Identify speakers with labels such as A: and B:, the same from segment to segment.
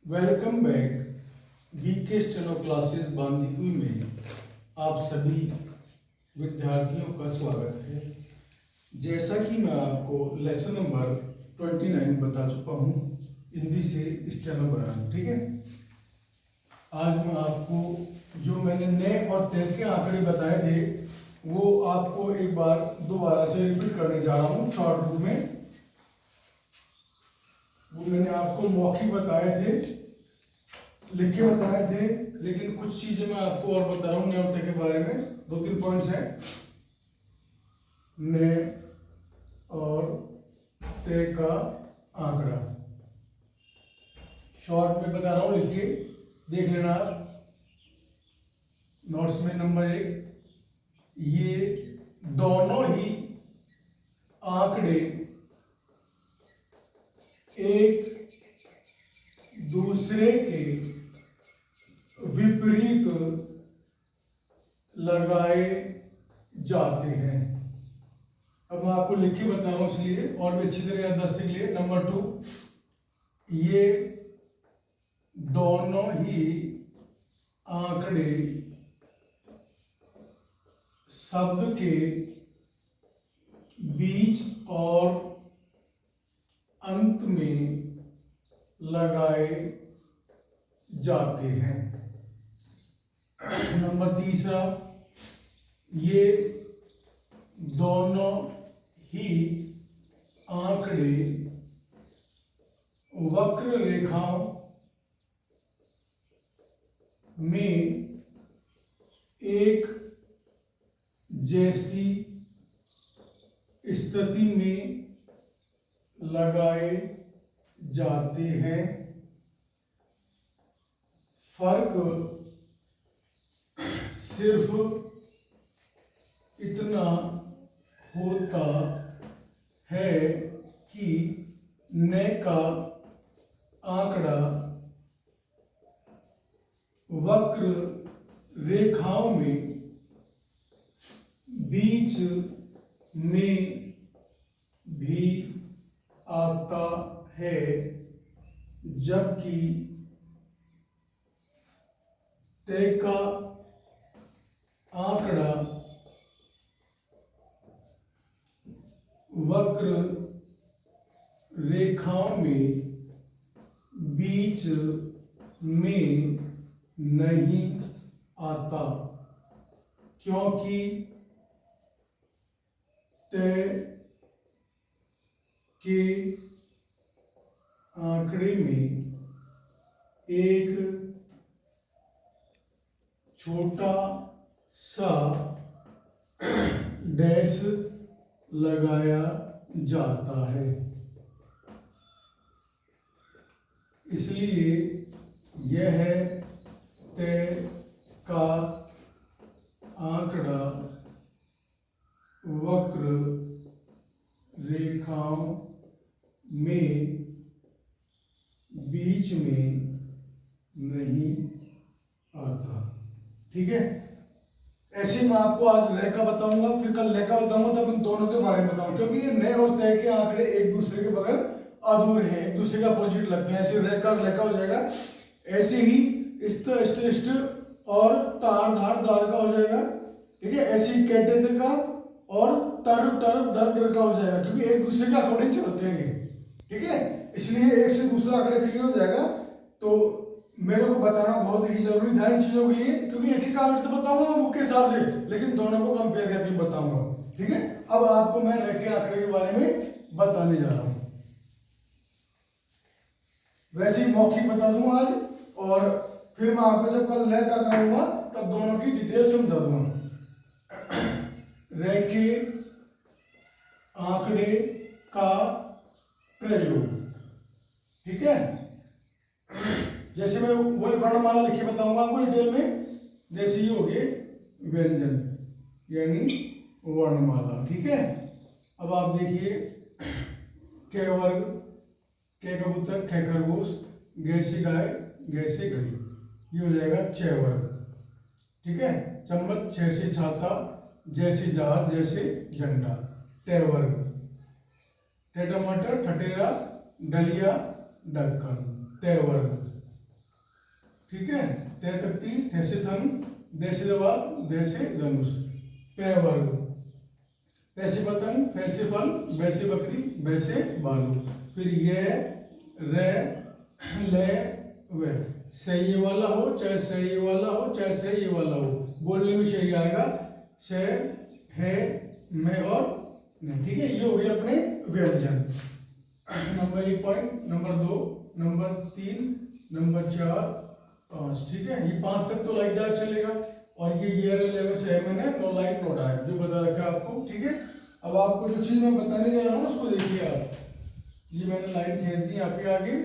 A: Welcome back. BK steno classes Bandikui में आप सभी विद्यार्थियों का स्वागत है। जैसा कि मैं आपको लेसन नंबर 29 बता चुका हूँ हिंदी से स्टेनो बनाना, ठीक है। आज मैं आपको जो मैंने नए और तय के आंकड़े बताए थे वो आपको एक बार दोबारा से रिपीट करने जा रहा हूँ शॉर्ट रूप में। वो मैंने आपको मौखिक बताए थे, लिख के बताए थे, लेकिन कुछ चीजें मैं आपको और बता रहा हूँ नए और तय के बारे में। 2-3 पॉइंट्स हैं नए और तय का आंकड़ा। शॉर्ट में बता रहा हूँ, लिख के देख लेना आप नोट्स में। नंबर 1, ये दोनों ही आंकड़े एक दूसरे के विपरीत लगाए जाते हैं। अब मैं आपको लिख के बता रहा हूं इसलिए और भी अच्छी तरह याददाश्त के लिए। नंबर 2, ये दोनों ही आंकड़े शब्द के बीच और अंत में लगाए जाते हैं। नंबर 3, ये दोनों ही आंकड़े वक्र रेखाओं में एक जैसी स्थिति में लगाए जाते हैं। फर्क सिर्फ इतना होता है कि न का आंकड़ा वक्र रेखाओं में बीच में भी आता है, जबकि तय का आंकड़ा वक्र रेखाओं में बीच में नहीं आता, क्योंकि तय के आंकड़े में एक छोटा सा डैश लगाया जाता है। इसलिए यह तय का आंकड़ा वक्र रेखाओं में बीच में नहीं आता, ठीक है। ऐसे मैं आपको आज लय का बताऊंगा, फिर कल लय का बताऊंगा, तब इन दोनों के बारे में बताऊंगा, क्योंकि ये नए और तय के आंकड़े एक दूसरे के बगैर अधूरे हैं, एक दूसरे का अपोजिट लगते हैं। ऐसे लय का हो जाएगा, ऐसे ही इष्ट और तार धार दार का हो जाएगा, ठीक है। ऐसे ही कैटे का और तर दर का हो जाएगा, क्योंकि एक दूसरे के अकॉर्डिंग चलते हैं, ठीक है। इसलिए एक से दूसरा आंकड़ा क्लियर हो जाएगा। तो मेरे को बताना बहुत ही जरूरी था इन चीजों के लिए, क्योंकि एक ही आंकड़े तो बताऊंगा बुक के हिसाब से, लेकिन दोनों को कंपेयर करके बताऊंगा, ठीक है। अब आपको मैं रेख के आंकड़े के बारे में बताने जा रहा हूं। वैसे ही मौखिक बता दूंगा आज, और फिर मैं आपको जब कल लय का कराऊंगा तब दोनों की डिटेल समझा दूंगा। रेख के आंकड़े का प्रयोग, ठीक है। जैसे मैं वही वर्णमाला लिख के बताऊंगा आपको डिटेल में। जैसे ये हो गए व्यंजन यानी वर्णमाला, ठीक है। अब आप देखिए क वर्ग, क कबूतर, ख खरगोश, ग से गाय, ग से घड़ी, ये हो जाएगा छ वर्ग, ठीक है। चम्मच, छ से छाता, ज से जहाज, ज से झंडा, ट वर्ग। ट टमाटर, ठटेरा, डलिया, ढक्कन, त वर्ग। ठीक है, ते तख्ती, थे से थन, दे से दवात, दे से धनुष, पे वर्ग, पे से पतंग, फे से फल, बे से बकरी, बे से भालू, फिर ये रे ले वे, से ये वाला हो चाहे से ये वाला हो चाहे से ये वाला हो, बोलने में सही आएगा से, है, में और नहीं। ठीक है, ये हो गया अपने व्यंजन। Number 1 point, number 2, number 3, number 4, 5। ठीक है, ये 5 तक तो लाइट डार्क चलेगा, और ये लेवल से है मैंने नो लाइट नो डार्क जो बता रखा है आपको। ठीक है, अब आपको जो चीज मैं बताने जा रहा हूँ उसको देखिए आप, ये मैंने लाइट खींच दी आपके आगे।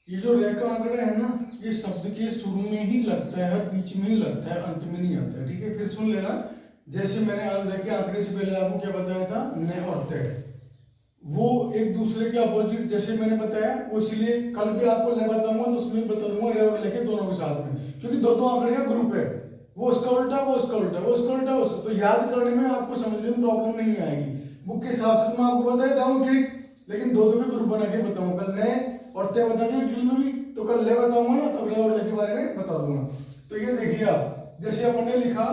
A: ये जो रेखा आंकड़ा है ना, ये शब्द के शुरू में ही लगता है, बीच में ही लगता है, अंत में नहीं आता है। ठीक है, फिर सुन लेना, जैसे मैंने आज रेखा आंकड़े से पहले आपको क्या बताया था, न और तय, वो एक दूसरे के अपोजिट जैसे मैंने बताया, वो इसलिए कल भी आपको ले बताऊंगा तो उसमें बता दूंगा रे और लेके दोनों के साथ में, क्योंकि दो आंकड़े का ग्रुप है, वो उसका उल्टा वो उसका उल्टा वो उसका उल्टा उसका, तो याद करने में आपको समझने में प्रॉब्लम नहीं आएगी। बुक के हिसाब से तो मैं आपको बता रहा हूँ कि, लेकिन दो के ग्रुप बना के बताऊंगा, कल नए और तय बता दिए डिटेल में भी, तो कल ले बताऊंगा ना, तब ले और ले के बारे में बता दूंगा। तो ये देखिए आप, जैसे अपन ने लिखा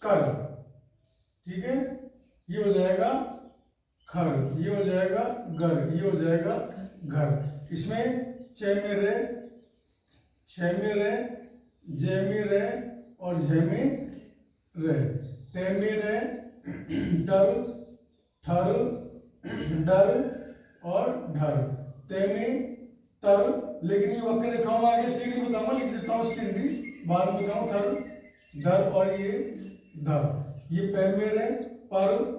A: कर, ठीक है, ये हो जाएगा खर, ये हो जाएगा घर, ये हो जाएगा घर। इसमें चे में रे, छे में रे, जे में रे और झे में रे, ते में रे, टर, ठर, डर और ढर, ते में तर, लेकिन ये वक्त लिखा हूँ आगे, इसलिए नहीं बताऊंगा, लिख देता हूँ इसके भी बाद में बताऊँ, थर, डर और ये धर, ये पे में रे, पर,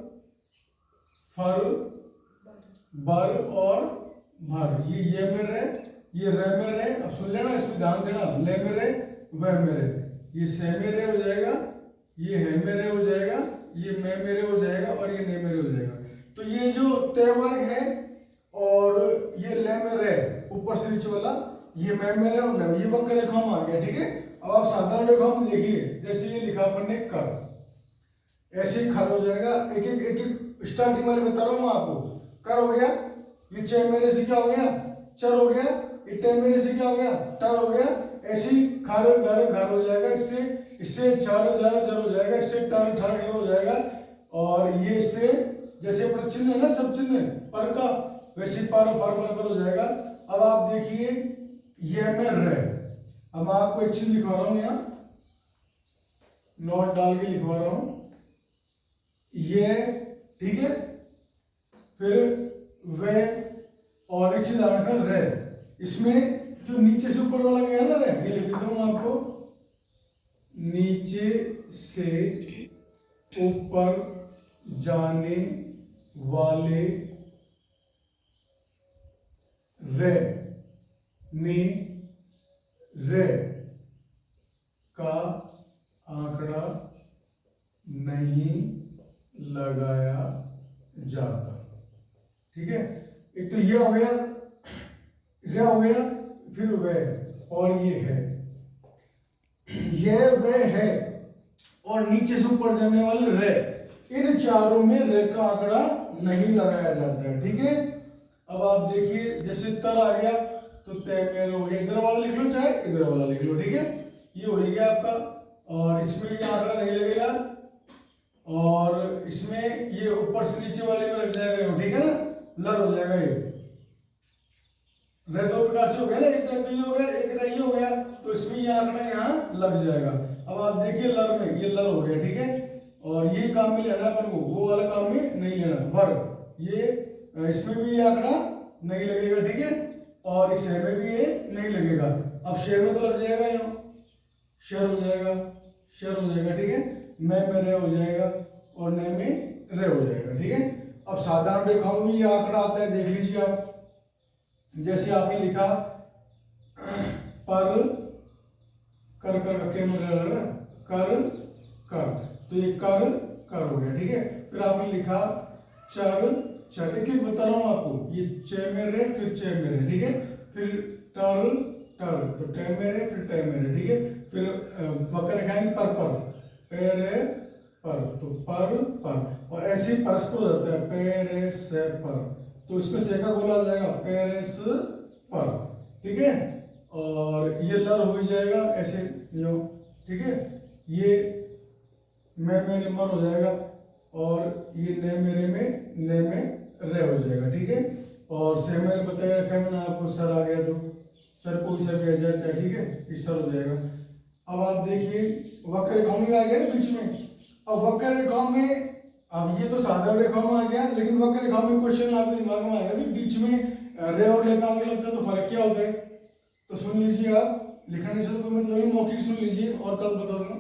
A: फर, बर और भर, ये में रे, ये रे में रे, अब सुन लेना, इसमें ध्यान देना, ले में रे, वे में रे, ये से में रे हो जाएगा, ये है में रे हो जाएगा, ये में रे हो जाएगा और ये ने में रे हो जाएगा। तो ये जो तय वर्ग है और ये ले में रे ऊपर से नीचे वाला, ये में रे और ये वक्र रेखा में आ गया। ठीक है, अब आप साधारण रेखा में देखिए, जैसे ये लिखा अपन ने कर, ऐसे खर हो जाएगा, एक एक स्टार्टिंग वाले बता रहा हूँ मैं आपको, कर हो गया, ये चे मेरे से क्या हो गया, चर हो गया, ये टे मेरे से क्या हो गया, टर हो गया, ऐसे ही खर घर घर हो जाएगा, इससे चर जर जर हो जाएगा, इससे टर ठर ठर हो जाएगा, और ये इससे जैसे अपना चिन्ह है ना, सब चिन्ह पर का, वैसे पर फर पर हो जाएगा। अब आप देखिए ये में रे, अब आपको एक चीज लिखवा रहा हूं, यहाँ नोट डाल के लिखवा रहा हूं, ये ठीक है, फिर वे और एक चीज रखना रे, इसमें जो नीचे से ऊपर वाला गया ना रे, ये लिख देता हूं आपको, नीचे से ऊपर जाने वाले रे में रे का आंकड़ा नहीं लगाया जाता। ठीक है, एक तो ये हो गया, रे हो गया, फिर वे और ये है, ये वे है और नीचे से ऊपर जाने वाले रे, इन चारों में रे का आंकड़ा नहीं लगाया जाता है। ठीक है, अब आप देखिए जैसे तर आ गया तो तय में हो गया, इधर वाला लिख लो चाहे इधर वाला लिख लो। ठीक है, ये हो गया आपका, और इसमें ये आंकड़ा नहीं लगेगा, और इसमें ये ऊपर से नीचे वाले में लग जाएगा, ठीक है ना, लर हो जाएगा, ये रे दो प्रकार से हो गया ना, एक रे तो ये हो गया, एक रे ये हो गया, तो इसमें ये आंकड़ा यहाँ लग जाएगा। अब आप देखिए लर में ये लर हो गया। ठीक है, और ये काम में लेना अपन को, वो वाला काम में नहीं लेना, वर्ग, ये इसमें भी ये आंकड़ा नहीं लगेगा। ठीक है, और इस में भी ये नहीं लगेगा। अब शेर में तो लग जाएगा, यहाँ शेर हो जाएगा, शेर हो जाएगा। ठीक है, में रे हो जाएगा और ने में रे हो जाएगा। ठीक है, अब साधारण रेखाओं में ये आंकड़ा आता है, देख लीजिए आप, जैसे आपने लिखा पर कर कर कर कर, तो ये कर कर हो गया। ठीक है, फिर आपने लिखा चर चर, एक एक बता रहा हूं आपको, ये चे में रे फिर चे में रे। ठीक है, फिर टर टर, तो टे में रे फिर टे में रे। ठीक है, फिर वक्र रेखाएं पर पर, पे रे पर, तो पर और ऐसे ही परस्पर हो जाता है पेरे से पर, तो इसमें से का गोला आ जाएगा पेरेस पर, ठीक है। और ये लर हो जाएगा ऐसे यो, ठीक है। ये मैं मेरे मर हो जाएगा और ये ने मेरे में ने में रे हो जाएगा, ठीक है। और से मेरे बताया रखा है मैंने आपको, सर आ गया तो सर कोई सर भी आ जाए चाहे, ठीक है, इस सर हो जाएगा। अब आप देखिए वक्र रेखाओं में आ गया ना बीच में। अब वक्र रेखाओं में, अब ये तो साधारण रेखाओं में आ गया, लेकिन वक्र रेखाओं में क्वेश्चन आपके दिमाग में आएगा कि बीच में रे और लेखा अगर लगता है तो फर्क क्या होता है। तो सुन लीजिए, आप लिखने से तो कोई मतलब नहीं, मौखिक सुन लीजिए और कल बता दूंगा।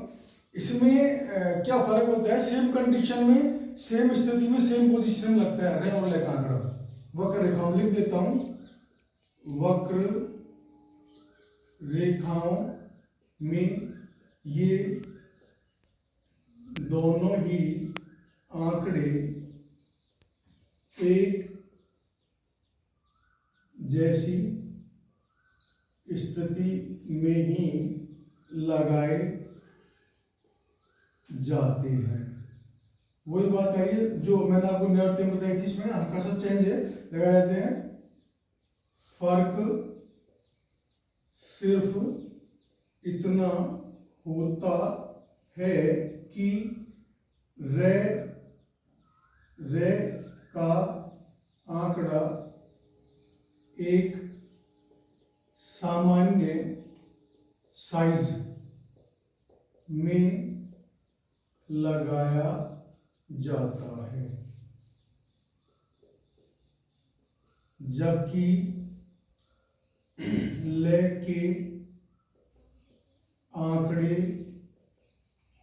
A: इसमें क्या फर्क होता है, सेम कंडीशन में सेम स्थिति में सेम पोजीशन में लगता है रे और लेखांकड़ा। वक्र रेखाओं लिख देता हूं, वक्र रेखाओं में ये दोनों ही आंकड़े एक जैसी स्थिति में ही लगाए जाते हैं। वही बात है ये जो मैंने आपको नैर्ते बताई थी, इसमें हल्का सा चेंज है, लगाए जाते हैं। फर्क सिर्फ इतना होता है कि रे रे का आंकड़ा एक सामान्य साइज में लगाया जाता है, जबकि ले के आंकड़े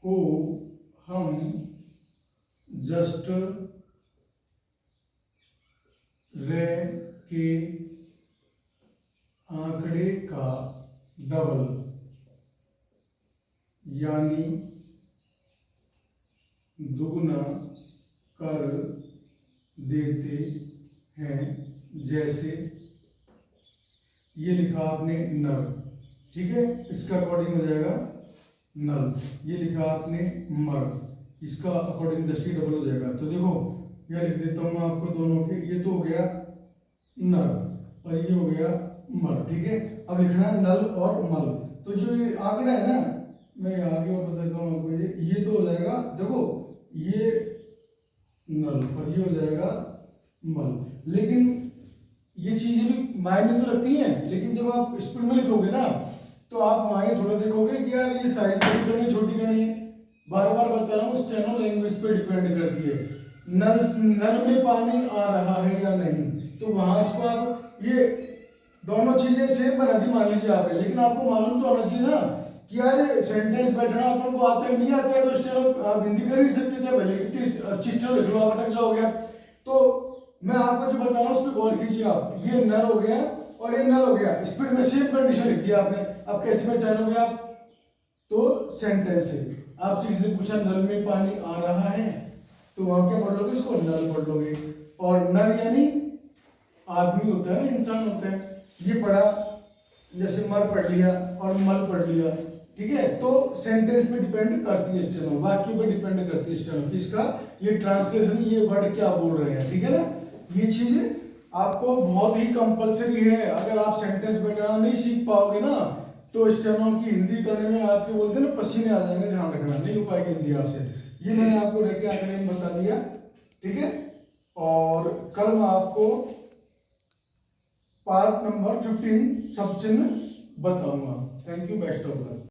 A: को हम जस्ट रे के आंकड़े का डबल यानी दुगुना कर देते हैं। जैसे ये लिखा आपने नल, ठीक है, इसका अकॉर्डिंग हो जाएगा नल। ये लिखा आपने मर, इसका अकॉर्डिंग दृष्टि डबल हो जाएगा। तो देखो यह लिख देता हूं मैं आपको दोनों के, ये तो हो गया नर और ये हो गया मर, ठीक है। अब लिखना है नल और मल। तो जो ये आंकड़ा है ना, मैं आगे और बताता हूँ आपको, ये तो हो जाएगा, देखो ये नल और ये हो जाएगा मल। लेकिन ये चीजें भी मायने तो रखती हैं, लेकिन जब आप स्पीड में लिखोगे ना तो आप वहां ये थोड़ा देखोगे कि यार ये साइज बड़ी करनी छोटी करनी है। बार बार बता रहा हूँ, स्टेनो लैंग्वेज पे डिपेंड करती है। नल में पानी आ रहा है या नहीं, तो वहां इसको आप ये दोनों चीजें सेम बना दी मान लीजिए आपने, लेकिन आपको मालूम तो होना चाहिए ना कि यार सेंटेंस बैठना अपन को आता है, नहीं आता है तो स्टेनो आप हिंदी कर ही सकते थे, भले कितनी अच्छी स्टेनो लिख लो आप अटक जाओगे। तो मैं आपको जो बता रहा हूँ उस पर गौर कीजिए आप। ये नल हो गया और ये नल हो गया, स्पीड में सेम कंडीशन लिख दिया आपने। अब कैसे पहचानोगे आप, तो सेंटेंस है, आपसे किसी ने पूछा नल में पानी आ रहा है, तो वहां क्या पढ़ लोगे, इसको नल पढ़ लोगे। और नल यानी आदमी होता है ना, इंसान होता है। ये पढ़ा, जैसे मर पढ़ लिया और मल पढ़ लिया, ठीक है। तो सेंटेंस पे डिपेंड करती है स्टेनो, वाक्य पे डिपेंड करती है स्टेनो, किसका, ये ट्रांसलेशन, ये वर्ड क्या बोल रहे हैं, ठीक है ना। ये चीज आपको बहुत ही कंपलसरी है। अगर आप सेंटेंस बैठाना नहीं सीख पाओगे ना तो स्टेनो की हिंदी करने में आपके बोलते हैं ना पसीने आ जाएंगे, ध्यान रखना, नहीं हो पाएगी हिंदी आपसे। ये मैंने आपको रखे आंकड़े में बता दिया, ठीक है। और कल मैं आपको पार्ट नंबर 15 सब चिन्ह बताऊंगा। Thank you, best of luck.